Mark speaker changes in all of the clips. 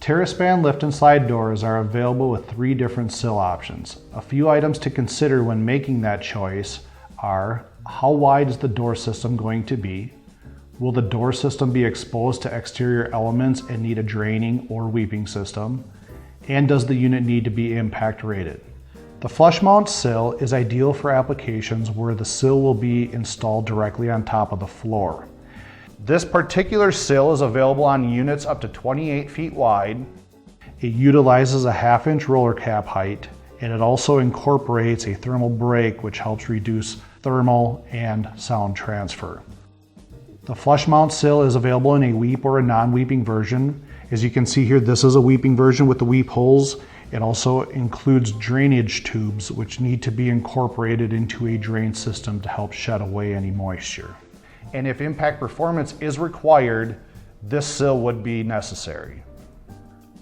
Speaker 1: TerraSpan lift and slide doors are available with 3 different sill options. A few items to consider when making that choice are: how wide is the door system going to be? Will the door system be exposed to exterior elements and need a draining or weeping system? And does the unit need to be impact rated? The flush mount sill is ideal for applications where the sill will be installed directly on top of the floor. This particular sill is available on units up to 28 feet wide. It utilizes a 1/2 inch roller cap height, and it also incorporates a thermal brake which helps reduce thermal and sound transfer. The flush mount sill is available in a weep or a non-weeping version. As you can see here, this is a weeping version with the weep holes. It also includes drainage tubes which need to be incorporated into a drain system to help shed away any moisture. And if impact performance is required, this sill would be necessary.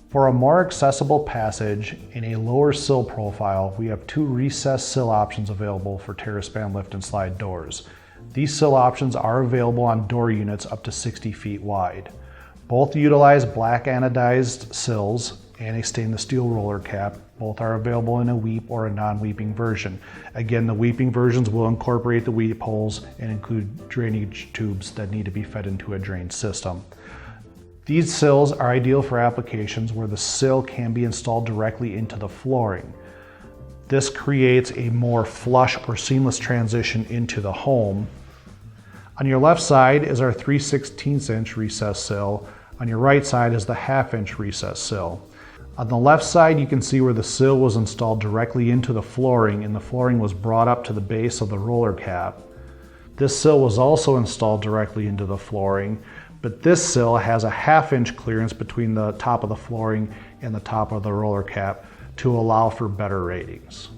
Speaker 1: For a more accessible passage in a lower sill profile, we have 2 recessed sill options available for TerraSpan lift and slide doors. These sill options are available on door units up to 60 feet wide. Both utilize black anodized sills and a stainless steel roller cap. Both are available in a weep or a non-weeping version. Again, the weeping versions will incorporate the weep holes and include drainage tubes that need to be fed into a drain system. These sills are ideal for applications where the sill can be installed directly into the flooring. This creates a more flush or seamless transition into the home. On your left side is our 3/16 inch recessed sill. On your right side is the 1/2 inch recessed sill. On the left side, you can see where the sill was installed directly into the flooring, and the flooring was brought up to the base of the roller cap. This sill was also installed directly into the flooring, but this sill has a 1/2 inch clearance between the top of the flooring and the top of the roller cap to allow for better ratings.